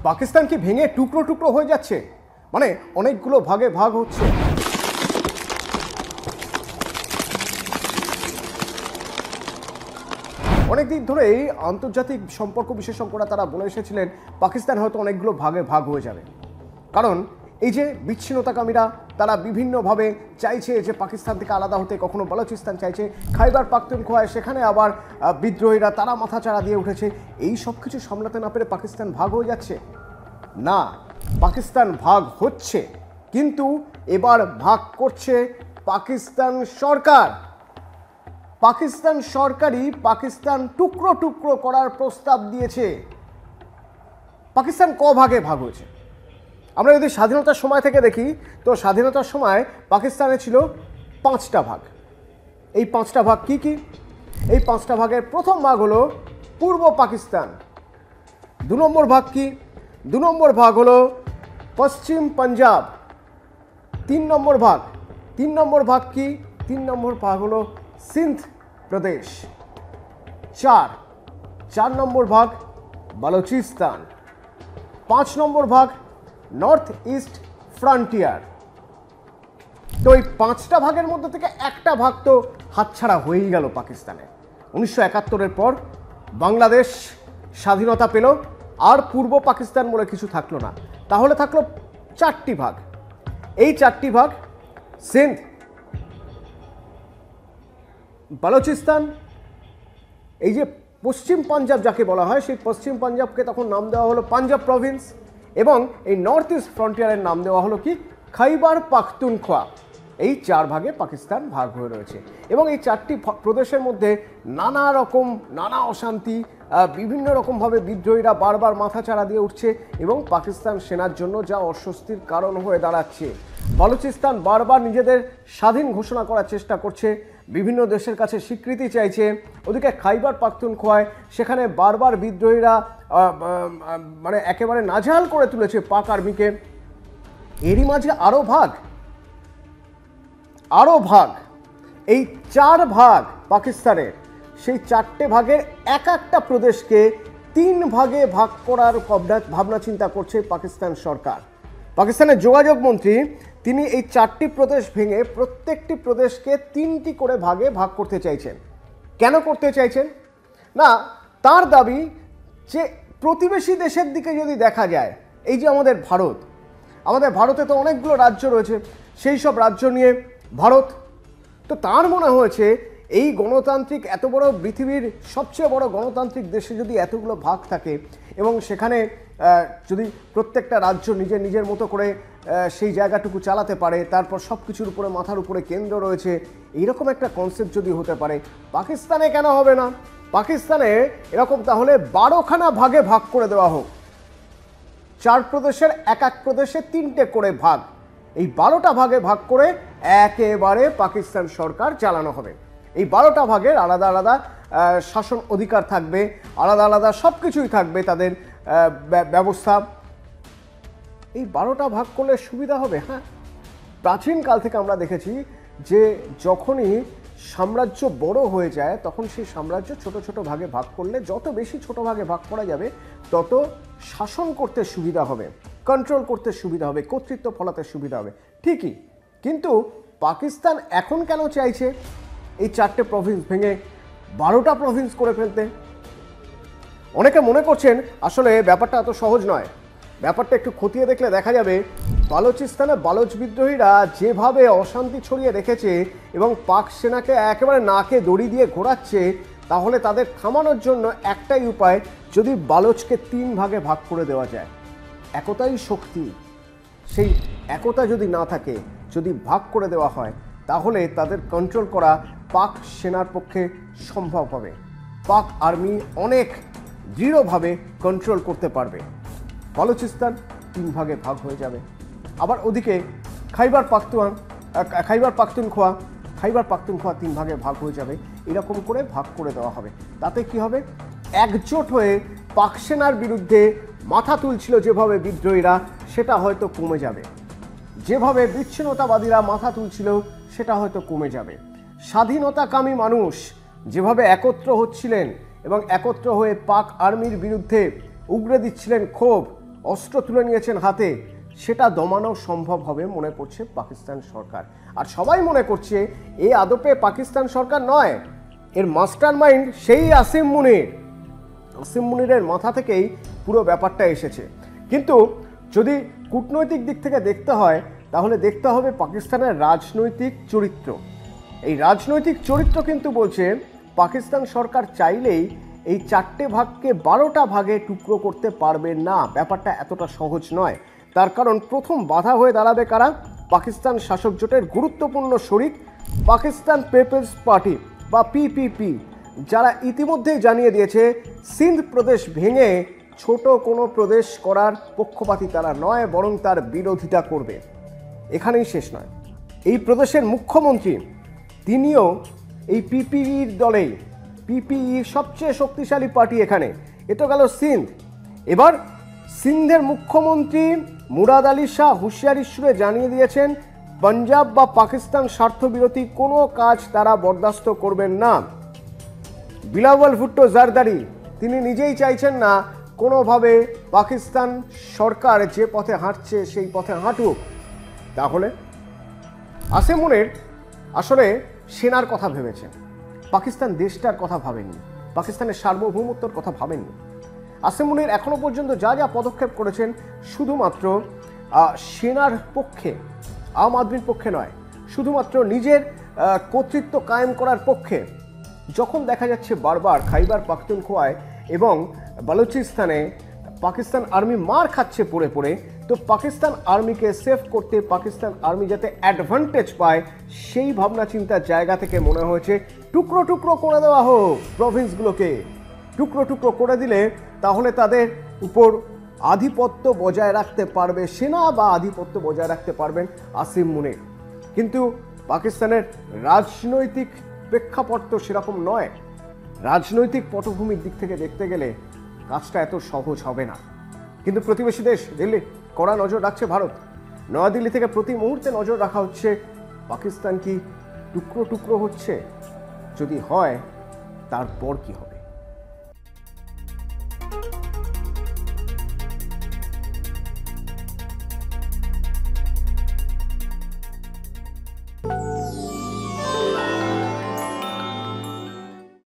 পাকিস্তান কি ভেঙে টুকরো টুকরো হয়ে যাচ্ছে, মানে অনেকগুলো ভাগে ভাগ হচ্ছে? অনেকদিন ধরেই আন্তর্জাতিক সম্পর্ক বিশেষজ্ঞরা তারা বলে এসেছিলেন পাকিস্তান হয়তো অনেকগুলো ভাগে ভাগ হয়ে যাবে, কারণ এই যে বিচ্ছিন্নতাকামীরা তারা বিভিন্নভাবে চাইছে যে পাকিস্তান থেকে আলাদা হতে, কখনো বালুচিস্তান চাইছে, খাইবার পাখতুনখোয়ায় সেখানে আবার বিদ্রোহীরা তারা মাথাচাড়া দিয়ে উঠেছে। এই সব কিছু সামলাতে না পেরে পাকিস্তান ভাগ হয়ে যাচ্ছে না, পাকিস্তান ভাগ হচ্ছে, কিন্তু এবার ভাগ করছে পাকিস্তান সরকার। পাকিস্তান সরকারই পাকিস্তান টুকরো টুকরো করার প্রস্তাব দিয়েছে। পাকিস্তান ক ভাগে ভাগ হয়েছে? আমরা যদি স্বাধীনতার সময় থেকে দেখি তো স্বাধীনতার সময় পাকিস্তানে ছিল 5টা ভাগ। এই 5টা ভাগ কি কি? এই 5টা ভাগের প্রথম ভাগ হলো পূর্ব পাকিস্তান। 2 নম্বর ভাগ কি? 2 নম্বর ভাগ হলো পশ্চিম পাঞ্জাব। 3 নম্বর ভাগ কি? 3 নম্বর ভাগ হলো সিন্ধ প্রদেশ। 4 নম্বর ভাগ বালুচিস্তান। 5 নম্বর ভাগ নর্থ ইস্ট ফ্রন্টিয়ার। তো এই 5টা ভাগের মধ্যে থেকে একটা ভাগ তো হাতছাড়া হয়েই গেল পাকিস্তানে। 1971-এর পর বাংলাদেশ স্বাধীনতা পেল, আর পূর্ব পাকিস্তান বলে কিছু থাকলো না, তাহলে থাকলো 4টি ভাগ। এই 4টি ভাগ সিন্ধ, বালুচিস্তান, এই যে পশ্চিম পাঞ্জাব যাকে বলা হয় সেই পশ্চিম পাঞ্জাবকে তখন নাম দেওয়া হলো পাঞ্জাব প্রভিন্স, এবং এই নর্থ ইস্ট ফ্রন্টিয়ারের নাম দেওয়া হলো কি খাইবার পাখতুনখোয়া। এই 4 ভাগে পাকিস্তান ভাগ হয়ে রয়েছে, এবং এই 4টি প্রদেশের মধ্যে নানা অশান্তি, বিভিন্ন রকমভাবে বিদ্রোহীরা বারবার মাথাচাড়া দিয়ে উঠছে এবং পাকিস্তান সেনার জন্য যা অস্বস্তির কারণ হয়ে দাঁড়াচ্ছে। বালুচিস্তান বারবার নিজেদের স্বাধীন ঘোষণা করার চেষ্টা করছে, বিভিন্ন দেশের কাছে স্বীকৃতি চাইছে। ওদিকে খাইবার পাখতুনখোয়ায় সেখানে বারবার বিদ্রোহীরা মানে একেবারে নাজেহাল করে তুলেছে পাক আর্মিকে। এরই মাঝে আরও ভাগ, এই 4 ভাগ পাকিস্তানের, সেই 4টে ভাগের একটা প্রদেশকে 3 ভাগে ভাগ করার ভাবনা চিন্তা করছে পাকিস্তান সরকার। পাকিস্তানের যোগাযোগ মন্ত্রী তিনি এই 4টি প্রদেশ ভেঙে প্রত্যেকটি প্রদেশকে 3টি করে ভাগে ভাগ করতে চাইছেন। কেন করতে চাইছেন? না, তার দাবি যে প্রতিবেশী দেশের দিকে যদি দেখা যায়, এই যে আমাদের ভারতে তো অনেকগুলো রাজ্য রয়েছে, সেই সব রাজ্য নিয়ে ভারত, তো তার মনে হয়েছে এই গণতান্ত্রিক এত বড় পৃথিবীর সবচেয়ে বড় গণতান্ত্রিক দেশে যদি এতগুলো ভাগ থাকে এবং সেখানে যদি প্রত্যেকটা রাজ্য নিজের মতো করে সেই জায়গাটুকু চালাতে পারে, তারপর সব কিছুর উপরে মাথার উপরে কেন্দ্র রয়েছে, এইরকম একটা কনসেপ্ট যদি হতে পারে, পাকিস্তানে কেন হবে না? পাকিস্তানে এরকম তাহলে 12খানা ভাগে ভাগ করে দেওয়া হোক। 4 প্রদেশের এক প্রদেশে 3টে করে ভাগ, এই 12টা ভাগে ভাগ করে একেবারে পাকিস্তান সরকার চালানো হবে। এই 12টা ভাগের আলাদা আলাদা শাসন অধিকার থাকবে, আলাদা আলাদা সব কিছুই থাকবে তাদের ব্যবস্থা। এই 12টা ভাগ করলে সুবিধা হবে। হ্যাঁ, প্রাচীনকাল থেকে আমরা দেখেছি যে যখনই সাম্রাজ্য বড় হয়ে যায় তখন সেই সাম্রাজ্য ছোট ছোট ভাগে ভাগ করলে, যত বেশি ছোট ভাগে ভাগ করা যাবে তত শাসন করতে সুবিধা হবে, কন্ট্রোল করতে সুবিধা হবে, কর্তৃত্ব ফলাতে সুবিধা হবে। ঠিকই, কিন্তু পাকিস্তান এখন কেন চাইছে এই 4টে প্রভিন্স ভেঙে 12টা প্রভিন্স করে ফেলতে? অনেকে মনে করছেন আসলে ব্যাপারটা এত সহজ নয়। ব্যাপারটা একটু খতিয়ে দেখলে দেখা যাবে বালুচিস্তানে বালুচ বিদ্রোহীরা যেভাবে অশান্তি ছড়িয়ে রেখেছে এবং পাক সেনাকে একেবারে নাকে দড়ি দিয়ে ঘোরাচ্ছে, তাহলে তাদের থামানোর জন্য একটাই উপায়, যদি বালুচকে 3 ভাগে ভাগ করে দেওয়া যায়। একতাই শক্তি, সেই একতা যদি না থাকে, যদি ভাগ করে দেওয়া হয়, তাহলে তাদের কন্ট্রোল করা পাক সেনার পক্ষে সম্ভব হবে। পাক আর্মি অনেক দৃঢ়ভাবে কন্ট্রোল করতে পারবে। বালুচিস্তান 3 ভাগে ভাগ হয়ে যাবে। আবার ওদিকে খাইবার পাখতুনখোয়া 3 ভাগে ভাগ হয়ে যাবে। এরকম করে ভাগ করে দেওয়া হবে। তাতে কি হবে? একজোট হয়ে পাক সেনার বিরুদ্ধে মাথা তুলছিল যেভাবে বিদ্রোহীরা, সেটা হয়তো কমে যাবে। যেভাবে বিচ্ছিন্নতাবাদীরা মাথা তুলছিল সেটা হয়তো কমে যাবে। স্বাধীনতাকামী মানুষ যেভাবে একত্র হচ্ছিলেন এবং একত্র হয়ে পাক আর্মির বিরুদ্ধে উগরে দিচ্ছিলেন ক্ষোভ, অস্ত্র তুলে নিয়েছেন হাতে, সেটা দমানো সম্ভব হবে মনে করছে পাকিস্তান সরকার। আর সবাই মনে করছে এ আদপে পাকিস্তান সরকার নয়, এর মাস্টার মাইন্ড সেই আসিম মুনিরের মাথা থেকেই পুরো ব্যাপারটা এসেছে। কিন্তু যদি কূটনৈতিক দিক থেকে দেখতে হয়, তাহলে দেখতে হবে পাকিস্তানের রাজনৈতিক চরিত্র। এই রাজনৈতিক চরিত্র কিন্তু বলছে পাকিস্তান সরকার চাইলেই এই 4টে ভাগকে 12টা ভাগে টুকরো করতে পারবে না। ব্যাপারটা এতটা সহজ নয়। তার কারণ প্রথম বাধা হয়ে দাঁড়াবে কারা? পাকিস্তান শাসক জোটের গুরুত্বপূর্ণ শরিক পাকিস্তান পিপলস পার্টি বা পিপিপি, যারা ইতিমধ্যেই জানিয়ে দিয়েছে সিন্ধ প্রদেশ ভেঙে ছোট কোনো প্রদেশ করার পক্ষপাতী তারা নয়, বরং তার বিরোধিতা করবে। এখানেই শেষ নয়, এই প্রদেশের মুখ্যমন্ত্রী তিনিও এই পিপিইর দলেই। পিপিইর সবচেয়ে শক্তিশালী পার্টি এখানে। এ তো গেল সিন্ধ। এবার সিন্ধের মুখ্যমন্ত্রী মুরাদ আলী শাহ হুঁশিয়ারির সুরে জানিয়ে দিয়েছেন পাঞ্জাব বা পাকিস্তান স্বার্থবিরোধী কোনো কাজ তারা বরদাস্ত করবেন না। বিলাওয়াল ভুট্টো জারদারি তিনি নিজেই চাইছেন না কোনোভাবে পাকিস্তান সরকার যে পথে হাঁটছে সেই পথে হাঁটুক। তাহলে আসিম মুনির আসলে সেনার কথা ভেবেছেন, পাকিস্তান দেশটার কথা ভাবেননি, পাকিস্তানের সার্বভৌমত্বর কথা ভাবেননি। আসিম মুনির এখনো পর্যন্ত যা যা পদক্ষেপ করেছেন শুধুমাত্র সেনার পক্ষে, আম আদমির পক্ষে নয়, শুধুমাত্র নিজের কর্তৃত্ব কায়েম করার পক্ষে। যখন দেখা যাচ্ছে বারবার খাইবার পাখতুনখোয়ায় এবং বালুচিস্তানে পাকিস্তান আর্মি মার খাচ্ছে পড়ে পড়ে, তো পাকিস্তান আর্মিকে সেভ করতে, পাকিস্তান আর্মি যাতে অ্যাডভান্টেজ পায়, সেই ভাবনা চিন্তার জায়গা থেকে মনে হয়েছে টুকরো টুকরো করে দেওয়া হোক প্রভিন্সগুলোকে। টুকরো টুকরো করে দিলে তাহলে তাদের উপর আধিপত্য বজায় রাখতে পারবে সেনা, বা আধিপত্য বজায় রাখতে পারবেন আসিম মুনির। কিন্তু পাকিস্তানের রাজনৈতিক প্রেক্ষাপট তো সেরকম নয়। রাজনৈতিক পটভূমির দিক থেকে দেখতে গেলে কাজটা এত সহজ হবে না। কিন্তু প্রতিবেশী দেশ দিল্লি কড়া নজর রাখছে ভারত। নয়াদিল্লি থেকে প্রতি মুহূর্তে নজর রাখা হচ্ছে পাকিস্তান কি টুকরো টুকরো হচ্ছে, যদি হয় তারপর কি হবে।